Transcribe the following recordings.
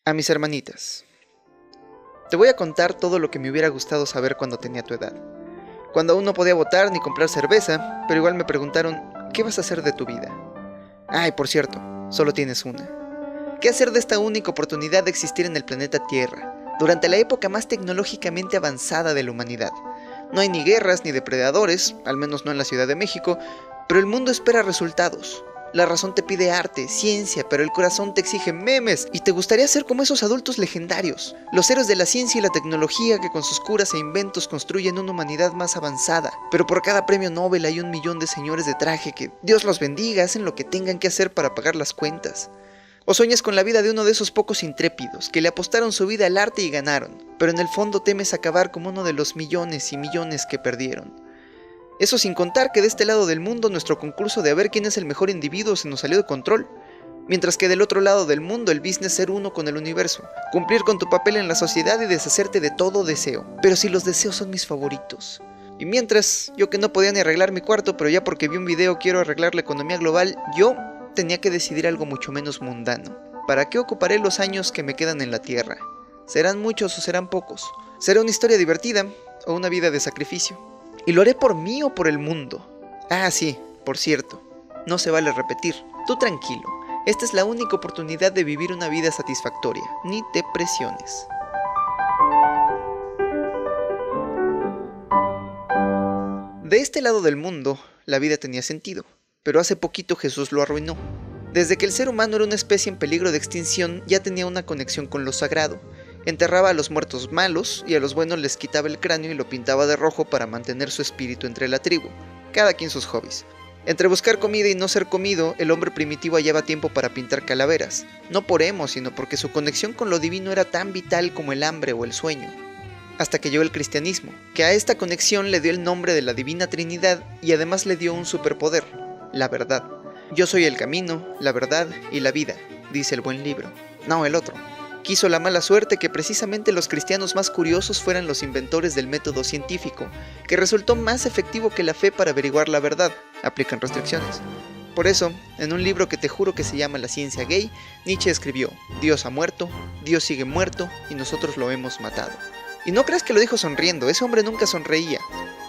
A mis hermanitas. Te voy a contar todo lo que me hubiera gustado saber cuando tenía tu edad. Cuando aún no podía votar ni comprar cerveza, pero igual me preguntaron, ¿qué vas a hacer de tu vida? Ay, por cierto, solo tienes una. ¿Qué hacer de esta única oportunidad de existir en el planeta Tierra, durante la época más tecnológicamente avanzada de la humanidad? No hay ni guerras ni depredadores, al menos no en la Ciudad de México, pero el mundo espera resultados. La razón te pide arte, ciencia, pero el corazón te exige memes y te gustaría ser como esos adultos legendarios, los héroes de la ciencia y la tecnología que con sus curas e inventos construyen una humanidad más avanzada. Pero por cada premio Nobel hay 1 millón de señores de traje que, Dios los bendiga, hacen lo que tengan que hacer para pagar las cuentas. O sueñas con la vida de uno de esos pocos intrépidos que le apostaron su vida al arte y ganaron, pero en el fondo temes acabar como uno de los millones y millones que perdieron. Eso sin contar que de este lado del mundo nuestro concurso de a ver quién es el mejor individuo se nos salió de control, mientras que del otro lado del mundo el business ser uno con el universo, cumplir con tu papel en la sociedad y deshacerte de todo deseo, pero si los deseos son mis favoritos. Y mientras, yo que no podía ni arreglar mi cuarto, pero ya porque vi un video quiero arreglar la economía global, yo tenía que decidir algo mucho menos mundano. ¿Para qué ocuparé los años que me quedan en la Tierra? ¿Serán muchos o serán pocos? ¿Será una historia divertida o una vida de sacrificio? ¿Y lo haré por mí o por el mundo? Ah, sí, por cierto, no se vale repetir. Tú tranquilo, esta es la única oportunidad de vivir una vida satisfactoria. Ni te presiones. De este lado del mundo, la vida tenía sentido, pero hace poquito Jesús lo arruinó. Desde que el ser humano era una especie en peligro de extinción, ya tenía una conexión con lo sagrado. Enterraba a los muertos malos y a los buenos les quitaba el cráneo y lo pintaba de rojo para mantener su espíritu entre la tribu. Cada quien sus hobbies. Entre buscar comida y no ser comido, el hombre primitivo hallaba tiempo para pintar calaveras. No por emo, sino porque su conexión con lo divino era tan vital como el hambre o el sueño. Hasta que llegó el cristianismo, que a esta conexión le dio el nombre de la Divina Trinidad y además le dio un superpoder, la verdad. Yo soy el camino, la verdad y la vida, dice el buen libro. No el otro. Quiso la mala suerte que precisamente los cristianos más curiosos fueran los inventores del método científico, que resultó más efectivo que la fe para averiguar la verdad. Aplican restricciones. Por eso, en un libro que te juro que se llama La ciencia gay, Nietzsche escribió: Dios ha muerto, Dios sigue muerto y nosotros lo hemos matado. Y no creas que lo dijo sonriendo, ese hombre nunca sonreía.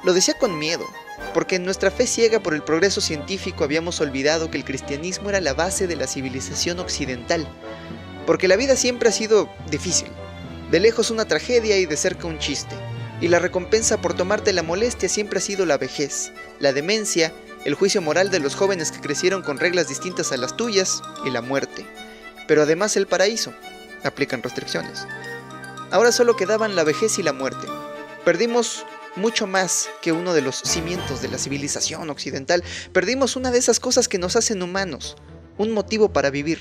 Lo decía con miedo, porque en nuestra fe ciega por el progreso científico habíamos olvidado que el cristianismo era la base de la civilización occidental. Porque la vida siempre ha sido difícil, de lejos una tragedia y de cerca un chiste, y la recompensa por tomarte la molestia siempre ha sido la vejez, la demencia, el juicio moral de los jóvenes que crecieron con reglas distintas a las tuyas, y la muerte. Pero además el paraíso. Aplican restricciones. Ahora solo quedaban la vejez y la muerte. Perdimos mucho más que uno de los cimientos de la civilización occidental. Perdimos una de esas cosas que nos hacen humanos, un motivo para vivir.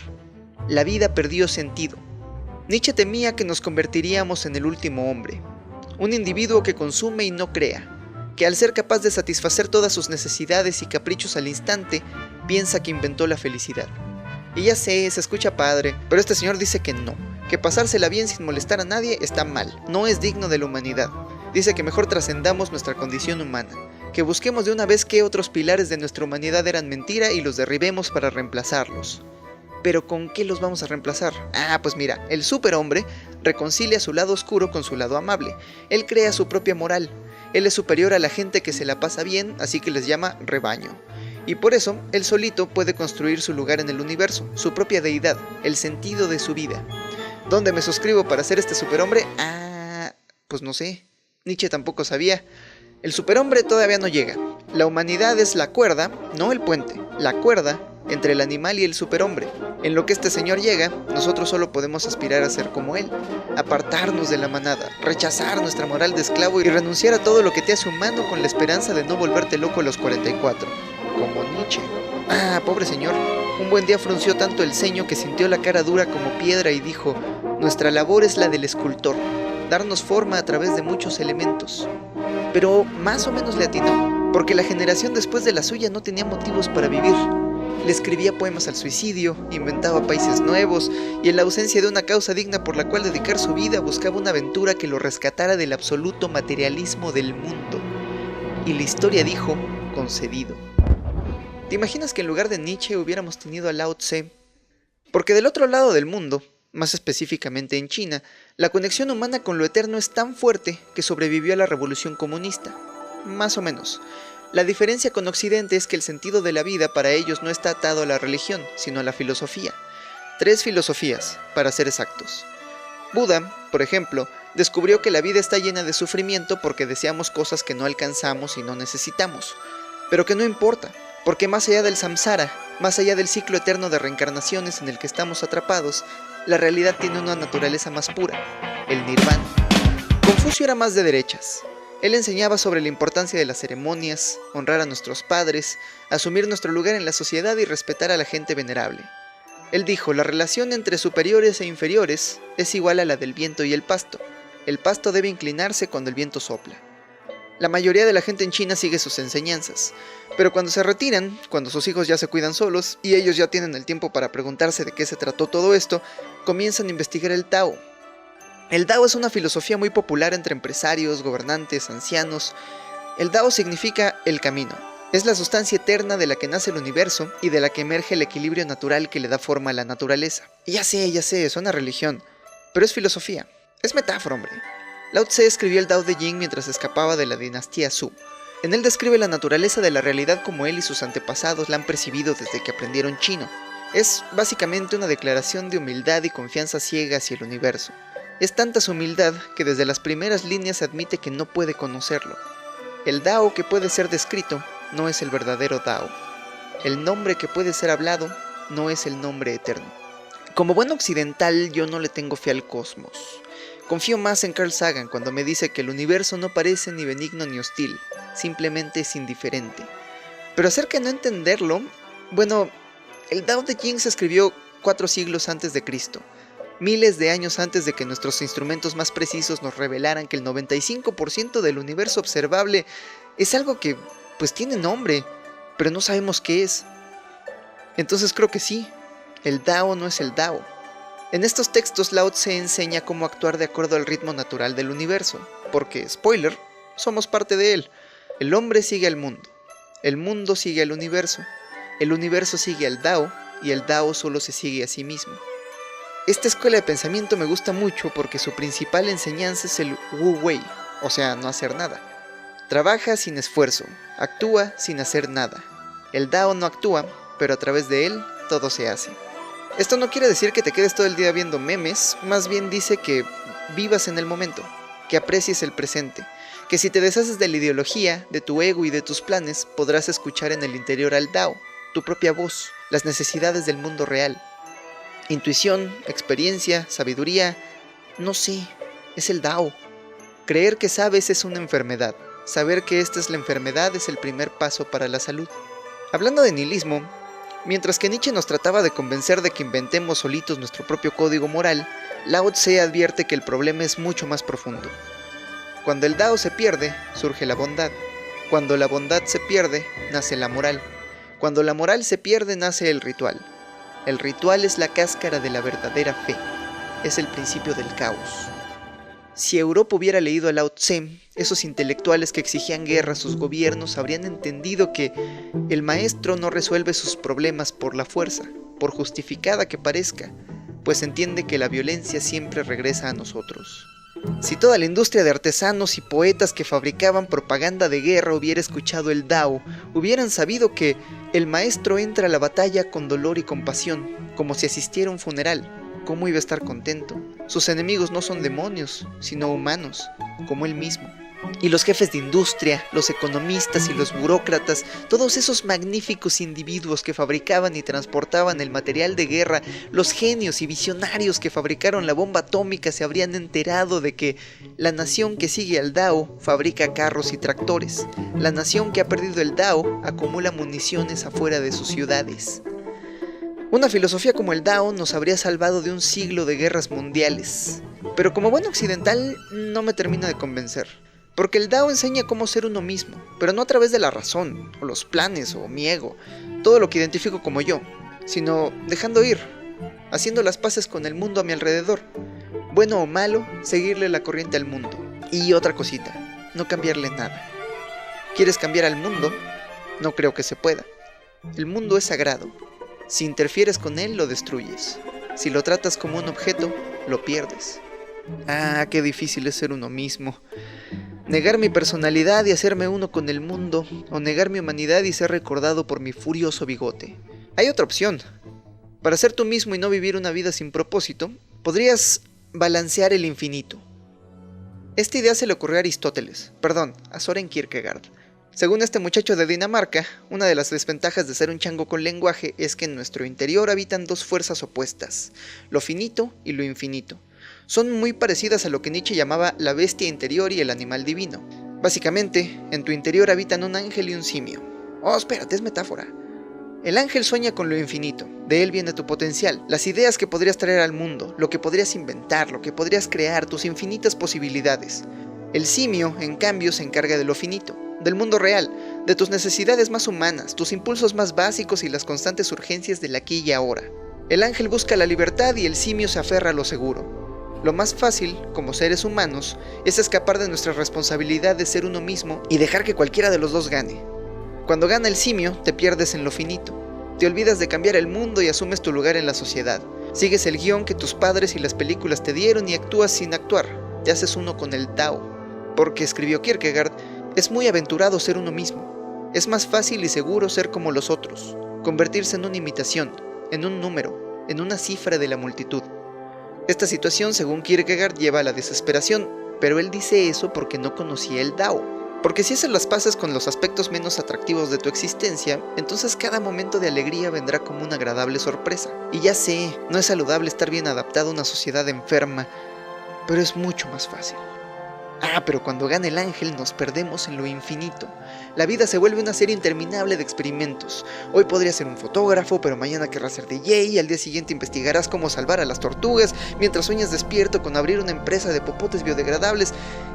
La vida perdió sentido. Nietzsche temía que nos convertiríamos en el último hombre, un individuo que consume y no crea, que al ser capaz de satisfacer todas sus necesidades y caprichos al instante, piensa que inventó la felicidad. Y ya sé, se escucha padre, pero este señor dice que no, que pasársela bien sin molestar a nadie está mal, no es digno de la humanidad. Dice que mejor trascendamos nuestra condición humana, que busquemos de una vez qué otros pilares de nuestra humanidad eran mentira y los derribemos para reemplazarlos. ¿Pero con qué los vamos a reemplazar? Ah, pues mira, el superhombre reconcilia su lado oscuro con su lado amable. Él crea su propia moral. Él es superior a la gente que se la pasa bien, así que les llama rebaño. Y por eso, él solito puede construir su lugar en el universo, su propia deidad, el sentido de su vida. ¿Dónde me suscribo para ser este superhombre? Ah, pues no sé. Nietzsche tampoco sabía. El superhombre todavía no llega. La humanidad es la cuerda, no el puente, la cuerda entre el animal y el superhombre. En lo que este señor llega, nosotros solo podemos aspirar a ser como él, apartarnos de la manada, rechazar nuestra moral de esclavo y renunciar a todo lo que te hace humano con la esperanza de no volverte loco a los 44, como Nietzsche. Ah, pobre señor, un buen día frunció tanto el ceño que sintió la cara dura como piedra y dijo: nuestra labor es la del escultor, darnos forma a través de muchos elementos. Pero más o menos le atinó, porque la generación después de la suya no tenía motivos para vivir. Le escribía poemas al suicidio, inventaba países nuevos y en la ausencia de una causa digna por la cual dedicar su vida buscaba una aventura que lo rescatara del absoluto materialismo del mundo. Y la historia dijo: concedido. ¿Te imaginas que en lugar de Nietzsche hubiéramos tenido a Lao Tse? Porque del otro lado del mundo, Más específicamente en China, la conexión humana con lo eterno es tan fuerte que sobrevivió a la revolución comunista. Más o menos. La diferencia con Occidente es que el sentido de la vida para ellos no está atado a la religión, sino a la filosofía. 3 filosofías, para ser exactos. Buda, por ejemplo, descubrió que la vida está llena de sufrimiento porque deseamos cosas que no alcanzamos y no necesitamos. Pero que no importa, porque más allá del samsara, más allá del ciclo eterno de reencarnaciones en el que estamos atrapados, la realidad tiene una naturaleza más pura, el nirvana. Confucio era más de derechas. Él enseñaba sobre la importancia de las ceremonias, honrar a nuestros padres, asumir nuestro lugar en la sociedad y respetar a la gente venerable. Él dijo, la relación entre superiores e inferiores es igual a la del viento y el pasto. El pasto debe inclinarse cuando el viento sopla. La mayoría de la gente en China sigue sus enseñanzas, pero cuando se retiran, cuando sus hijos ya se cuidan solos y ellos ya tienen el tiempo para preguntarse de qué se trató todo esto, comienzan a investigar el Tao. El Tao es una filosofía muy popular entre empresarios, gobernantes, ancianos. El Tao significa el camino. Es la sustancia eterna de la que nace el universo y de la que emerge el equilibrio natural que le da forma a la naturaleza. Y ya sé, suena religión, pero es filosofía. Es metáfora, hombre. Lao Tse escribió el Tao de Jing mientras escapaba de la dinastía Zhou. En él describe la naturaleza de la realidad como él y sus antepasados la han percibido desde que aprendieron chino. Es básicamente una declaración de humildad y confianza ciega hacia el universo. Es tanta su humildad que desde las primeras líneas admite que no puede conocerlo. El Tao que puede ser descrito no es el verdadero Tao. El nombre que puede ser hablado no es el nombre eterno. Como buen occidental, yo no le tengo fe al cosmos. Confío más en Carl Sagan cuando me dice que el universo no parece ni benigno ni hostil, simplemente es indiferente. Pero acerca de no entenderlo, bueno, el Tao de Jing se escribió 4 siglos antes de Cristo. Miles de años antes de que nuestros instrumentos más precisos nos revelaran que el 95% del universo observable es algo que, pues tiene nombre, pero no sabemos qué es. Entonces creo que sí, el Tao no es el Tao. En estos textos Lao Tse enseña cómo actuar de acuerdo al ritmo natural del universo, porque, spoiler, somos parte de él. El hombre sigue al mundo, el mundo sigue al universo, el universo sigue al Tao y el Tao solo se sigue a sí mismo. Esta escuela de pensamiento me gusta mucho porque su principal enseñanza es el Wu Wei, o sea, no hacer nada. Trabaja sin esfuerzo, actúa sin hacer nada. El Tao no actúa, pero a través de él todo se hace. Esto no quiere decir que te quedes todo el día viendo memes, más bien dice que vivas en el momento, que aprecies el presente, que si te deshaces de la ideología, de tu ego y de tus planes, podrás escuchar en el interior al Tao, tu propia voz, las necesidades del mundo real. Intuición, experiencia, sabiduría, no sé, es el Tao. Creer que sabes es una enfermedad. Saber que esta es la enfermedad es el primer paso para la salud. Hablando de nihilismo, mientras que Nietzsche nos trataba de convencer de que inventemos solitos nuestro propio código moral, Lao Tse advierte que el problema es mucho más profundo. Cuando el Tao se pierde, surge la bondad. Cuando la bondad se pierde, nace la moral. Cuando la moral se pierde, nace el ritual. El ritual es la cáscara de la verdadera fe. Es el principio del caos. Si Europa hubiera leído a Lao Tse, esos intelectuales que exigían guerra a sus gobiernos habrían entendido que el maestro no resuelve sus problemas por la fuerza, por justificada que parezca, pues entiende que la violencia siempre regresa a nosotros. Si toda la industria de artesanos y poetas que fabricaban propaganda de guerra hubiera escuchado el Tao, hubieran sabido que el maestro entra a la batalla con dolor y compasión, como si asistiera a un funeral. ¿Cómo iba a estar contento? Sus enemigos no son demonios, sino humanos, como él mismo. Y los jefes de industria, los economistas y los burócratas, todos esos magníficos individuos que fabricaban y transportaban el material de guerra, los genios y visionarios que fabricaron la bomba atómica se habrían enterado de que la nación que sigue al Tao fabrica carros y tractores. La nación que ha perdido el Tao acumula municiones afuera de sus ciudades. Una filosofía como el Tao nos habría salvado de un siglo de guerras mundiales. Pero como buen occidental no me termina de convencer. Porque el Tao enseña cómo ser uno mismo, pero no a través de la razón, o los planes, o mi ego, todo lo que identifico como yo, sino dejando ir, haciendo las paces con el mundo a mi alrededor. Bueno o malo, seguirle la corriente al mundo. Y otra cosita, no cambiarle nada. ¿Quieres cambiar al mundo? No creo que se pueda. El mundo es sagrado. Si interfieres con él, lo destruyes. Si lo tratas como un objeto, lo pierdes. Ah, qué difícil es ser uno mismo. Negar mi personalidad y hacerme uno con el mundo, o negar mi humanidad y ser recordado por mi furioso bigote. Hay otra opción. Para ser tú mismo y no vivir una vida sin propósito, podrías balancear el infinito. Esta idea se le ocurrió a Søren Kierkegaard. Según este muchacho de Dinamarca, una de las desventajas de ser un chango con lenguaje es que en nuestro interior habitan dos fuerzas opuestas, lo finito y lo infinito. Son muy parecidas a lo que Nietzsche llamaba la bestia interior y el animal divino. Básicamente, en tu interior habitan un ángel y un simio. Oh, espérate, es metáfora. El ángel sueña con lo infinito, de él viene tu potencial, las ideas que podrías traer al mundo, lo que podrías inventar, lo que podrías crear, tus infinitas posibilidades. El simio, en cambio, se encarga de lo finito, del mundo real, de tus necesidades más humanas, tus impulsos más básicos y las constantes urgencias del aquí y ahora. El ángel busca la libertad y el simio se aferra a lo seguro. Lo más fácil, como seres humanos, es escapar de nuestra responsabilidad de ser uno mismo y dejar que cualquiera de los dos gane. Cuando gana el simio, te pierdes en lo finito. Te olvidas de cambiar el mundo y asumes tu lugar en la sociedad. Sigues el guión que tus padres y las películas te dieron y actúas sin actuar. Te haces uno con el Tao. Porque, escribió Kierkegaard, es muy aventurado ser uno mismo. Es más fácil y seguro ser como los otros. Convertirse en una imitación, en un número, en una cifra de la multitud. Esta situación, según Kierkegaard, lleva a la desesperación, pero él dice eso porque no conocía el Tao. Porque si haces las paces con los aspectos menos atractivos de tu existencia, entonces cada momento de alegría vendrá como una agradable sorpresa. Y ya sé, no es saludable estar bien adaptado a una sociedad enferma, pero es mucho más fácil. Pero cuando gana el ángel nos perdemos en lo infinito. La vida se vuelve una serie interminable de experimentos. Hoy podrías ser un fotógrafo, pero mañana querrás ser DJ y al día siguiente investigarás cómo salvar a las tortugas, mientras sueñas despierto con abrir una empresa de popotes biodegradables.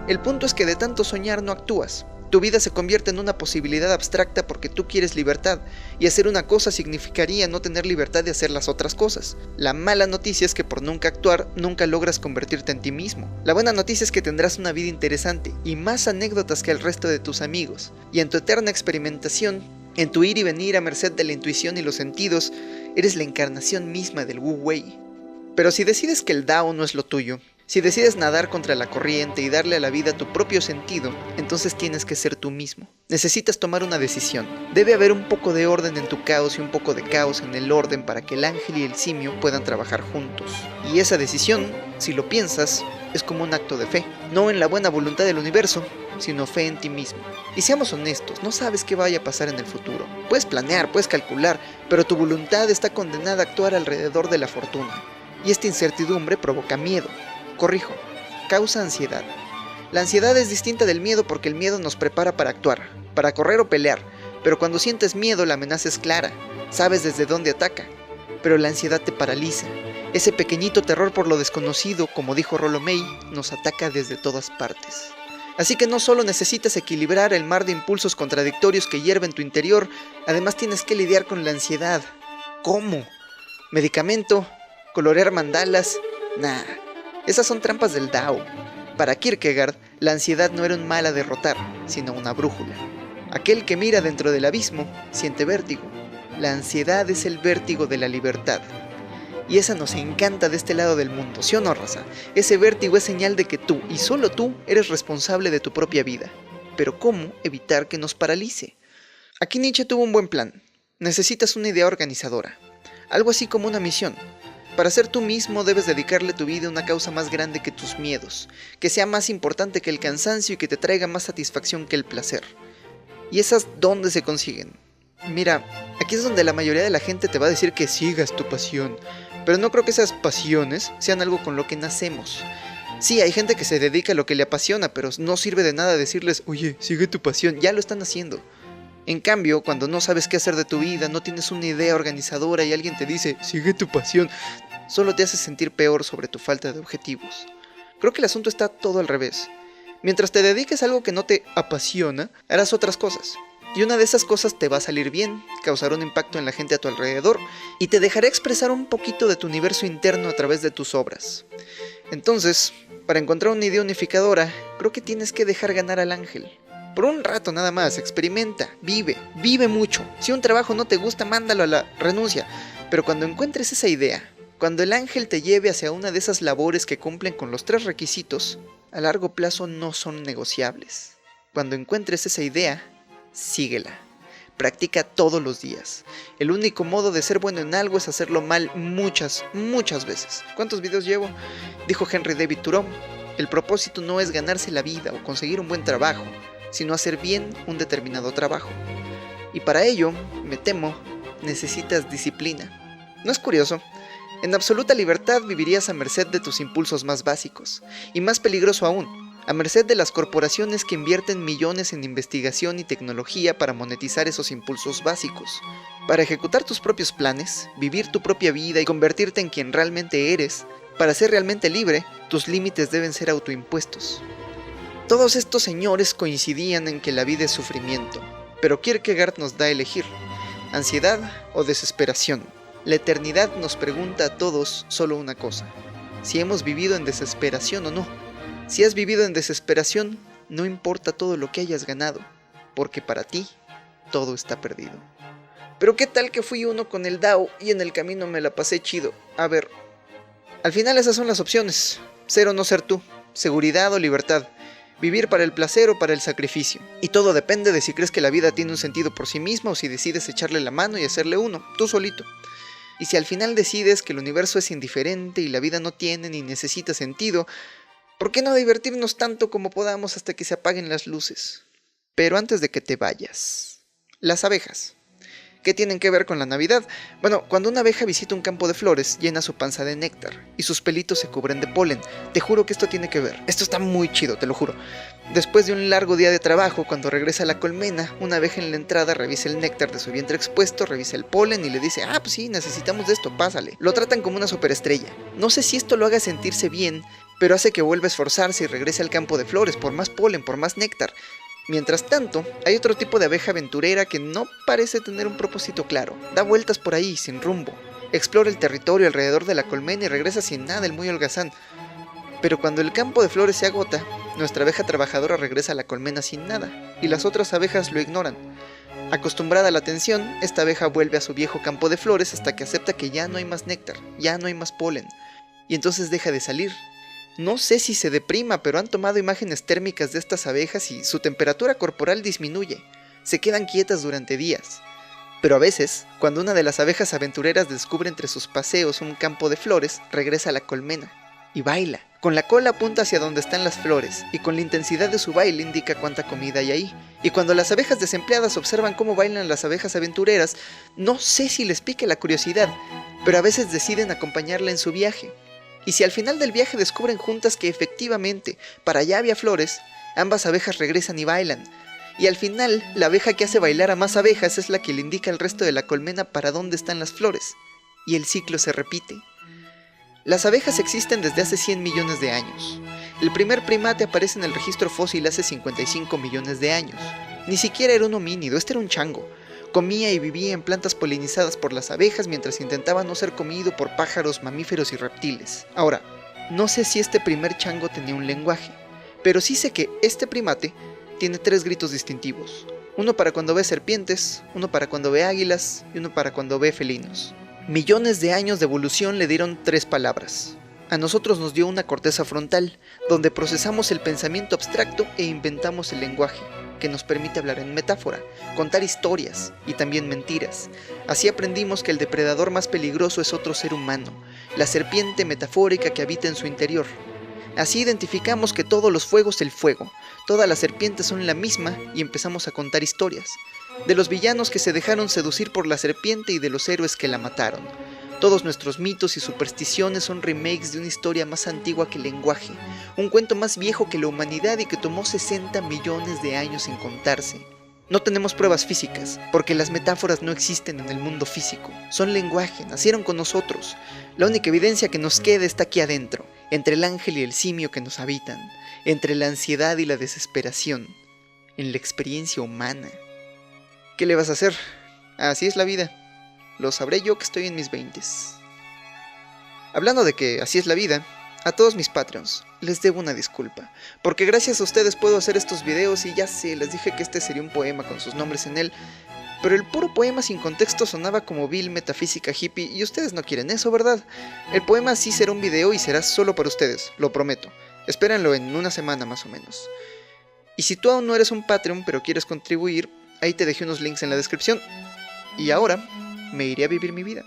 El punto es que de tanto soñar no actúas. Tu vida se convierte en una posibilidad abstracta porque tú quieres libertad, y hacer una cosa significaría no tener libertad de hacer las otras cosas. La mala noticia es que por nunca actuar, nunca logras convertirte en ti mismo. La buena noticia es que tendrás una vida interesante, y más anécdotas que el resto de tus amigos, y en tu eterna experimentación, en tu ir y venir a merced de la intuición y los sentidos, eres la encarnación misma del Wu Wei. Pero si decides que el Dao no es lo tuyo, si decides nadar contra la corriente y darle a la vida tu propio sentido, entonces tienes que ser tú mismo. Necesitas tomar una decisión. Debe haber un poco de orden en tu caos y un poco de caos en el orden para que el ángel y el simio puedan trabajar juntos. Y esa decisión, si lo piensas, es como un acto de fe. No en la buena voluntad del universo, sino fe en ti mismo. Y seamos honestos, no sabes qué vaya a pasar en el futuro. Puedes planear, puedes calcular, pero tu voluntad está condenada a actuar alrededor de la fortuna. Y esta incertidumbre provoca miedo. Corrijo, causa ansiedad. La ansiedad es distinta del miedo porque el miedo nos prepara para actuar, para correr o pelear, pero cuando sientes miedo la amenaza es clara, sabes desde dónde ataca, pero la ansiedad te paraliza. Ese pequeñito terror por lo desconocido, como dijo Rollo May, nos ataca desde todas partes. Así que no solo necesitas equilibrar el mar de impulsos contradictorios que hierve en tu interior, además tienes que lidiar con la ansiedad. ¿Cómo? ¿Medicamento? ¿Colorear mandalas? Nah. Esas son trampas del Tao. Para Kierkegaard, la ansiedad no era un mal a derrotar, sino una brújula. Aquel que mira dentro del abismo siente vértigo. La ansiedad es el vértigo de la libertad. Y esa nos encanta de este lado del mundo, ¿sí o no, raza? Ese vértigo es señal de que tú, y solo tú, eres responsable de tu propia vida. Pero ¿cómo evitar que nos paralice? Aquí Nietzsche tuvo un buen plan. Necesitas una idea organizadora. Algo así como una misión. Para ser tú mismo debes dedicarle tu vida a una causa más grande que tus miedos, que sea más importante que el cansancio y que te traiga más satisfacción que el placer. ¿Y esas dónde se consiguen? Mira, aquí es donde la mayoría de la gente te va a decir que sigas tu pasión, pero no creo que esas pasiones sean algo con lo que nacemos. Sí, hay gente que se dedica a lo que le apasiona, pero no sirve de nada decirles, oye, sigue tu pasión, ya lo están haciendo. En cambio, cuando no sabes qué hacer de tu vida, no tienes una idea organizadora y alguien te dice, sigue tu pasión, solo te hace sentir peor sobre tu falta de objetivos. Creo que el asunto está todo al revés. Mientras te dediques a algo que no te apasiona, harás otras cosas. Y una de esas cosas te va a salir bien, causará un impacto en la gente a tu alrededor y te dejará expresar un poquito de tu universo interno a través de tus obras. Entonces, para encontrar una idea unificadora, creo que tienes que dejar ganar al ángel. Por un rato nada más, experimenta, vive mucho. Si un trabajo no te gusta, mándalo a la renuncia. Pero cuando encuentres esa idea, Cuando el ángel te lleve hacia una de esas labores que cumplen con los 3 requisitos, a largo plazo no son negociables. Cuando encuentres esa idea, síguela. Practica todos los días. El único modo de ser bueno en algo es hacerlo mal muchas veces. ¿Cuántos videos llevo? Dijo Henry David Thoreau. El propósito no es ganarse la vida o conseguir un buen trabajo, sino hacer bien un determinado trabajo. Y para ello, me temo, necesitas disciplina. ¿No es curioso? En absoluta libertad vivirías a merced de tus impulsos más básicos, y más peligroso aún, a merced de las corporaciones que invierten millones en investigación y tecnología para monetizar esos impulsos básicos. Para ejecutar tus propios planes, vivir tu propia vida y convertirte en quien realmente eres, para ser realmente libre, tus límites deben ser autoimpuestos. Todos estos señores coincidían en que la vida es sufrimiento, pero Kierkegaard nos da a elegir, ansiedad o desesperación. La eternidad nos pregunta a todos solo una cosa, si hemos vivido en desesperación o no. Si has vivido en desesperación, no importa todo lo que hayas ganado, porque para ti, todo está perdido. Pero ¿qué tal que fui uno con el Dao y en el camino me la pasé chido? A ver, al final esas son las opciones, ser o no ser tú, seguridad o libertad, vivir para el placer o para el sacrificio. Y todo depende de si crees que la vida tiene un sentido por sí misma o si decides echarle la mano y hacerle uno, tú solito. Y si al final decides que el universo es indiferente y la vida no tiene ni necesita sentido, ¿por qué no divertirnos tanto como podamos hasta que se apaguen las luces? Pero antes de que te vayas, las abejas. ¿Qué tienen que ver con la Navidad? Bueno, cuando una abeja visita un campo de flores, llena su panza de néctar y sus pelitos se cubren de polen. Te juro que esto tiene que ver. Esto está muy chido, te lo juro. Después de un largo día de trabajo, cuando regresa a la colmena, una abeja en la entrada revisa el néctar de su vientre expuesto, revisa el polen y le dice, pues sí, necesitamos de esto, pásale. Lo tratan como una superestrella. No sé si esto lo haga sentirse bien, pero hace que vuelva a esforzarse y regrese al campo de flores por más polen, por más néctar. Mientras tanto, hay otro tipo de abeja aventurera que no parece tener un propósito claro. Da vueltas por ahí, sin rumbo. Explora el territorio alrededor de la colmena y regresa sin nada, el muy holgazán. Pero cuando el campo de flores se agota, nuestra abeja trabajadora regresa a la colmena sin nada, y las otras abejas lo ignoran. Acostumbrada a la atención, esta abeja vuelve a su viejo campo de flores hasta que acepta que ya no hay más néctar, ya no hay más polen, y entonces deja de salir. No sé si se deprima, pero han tomado imágenes térmicas de estas abejas y su temperatura corporal disminuye. Se quedan quietas durante días. Pero a veces, cuando una de las abejas aventureras descubre entre sus paseos un campo de flores, regresa a la colmena y baila. Con la cola apunta hacia donde están las flores y con la intensidad de su baile indica cuánta comida hay ahí. Y cuando las abejas desempleadas observan cómo bailan las abejas aventureras, no sé si les pique la curiosidad, pero a veces deciden acompañarla en su viaje. Y si al final del viaje descubren juntas que efectivamente para allá había flores, ambas abejas regresan y bailan. Y al final, la abeja que hace bailar a más abejas es la que le indica al resto de la colmena para dónde están las flores. Y el ciclo se repite. Las abejas existen desde hace 100 millones de años. El primer primate aparece en el registro fósil hace 55 millones de años. Ni siquiera era un homínido, este era un chango. Comía y vivía en plantas polinizadas por las abejas mientras intentaba no ser comido por pájaros, mamíferos y reptiles. Ahora, no sé si este primer chango tenía un lenguaje, pero sí sé que este primate tiene 3 gritos distintivos. Uno para cuando ve serpientes, uno para cuando ve águilas y uno para cuando ve felinos. Millones de años de evolución le dieron 3 palabras. A nosotros nos dio una corteza frontal, donde procesamos el pensamiento abstracto e inventamos el lenguaje, que nos permite hablar en metáfora, contar historias y también mentiras. Así aprendimos que el depredador más peligroso es otro ser humano, la serpiente metafórica que habita en su interior. Así identificamos que todos los fuegos el fuego, todas las serpientes son la misma y empezamos a contar historias. De los villanos que se dejaron seducir por la serpiente y de los héroes que la mataron. Todos nuestros mitos y supersticiones son remakes de una historia más antigua que el lenguaje, un cuento más viejo que la humanidad y que tomó 60 millones de años sin contarse. No tenemos pruebas físicas, porque las metáforas no existen en el mundo físico. Son lenguaje, nacieron con nosotros. La única evidencia que nos queda está aquí adentro, entre el ángel y el simio que nos habitan, entre la ansiedad y la desesperación, en la experiencia humana. ¿Qué le vas a hacer? Así es la vida. Lo sabré yo que estoy en mis 20s. Hablando de que así es la vida, a todos mis Patreons les debo una disculpa, porque gracias a ustedes puedo hacer estos videos y ya sé, les dije que este sería un poema con sus nombres en él, pero el puro poema sin contexto sonaba como vil metafísica hippie y ustedes no quieren eso, ¿verdad? El poema sí será un video y será solo para ustedes, lo prometo. Espérenlo en una semana más o menos. Y si tú aún no eres un Patreon pero quieres contribuir, ahí te dejé unos links en la descripción. Y ahora me iré a vivir mi vida.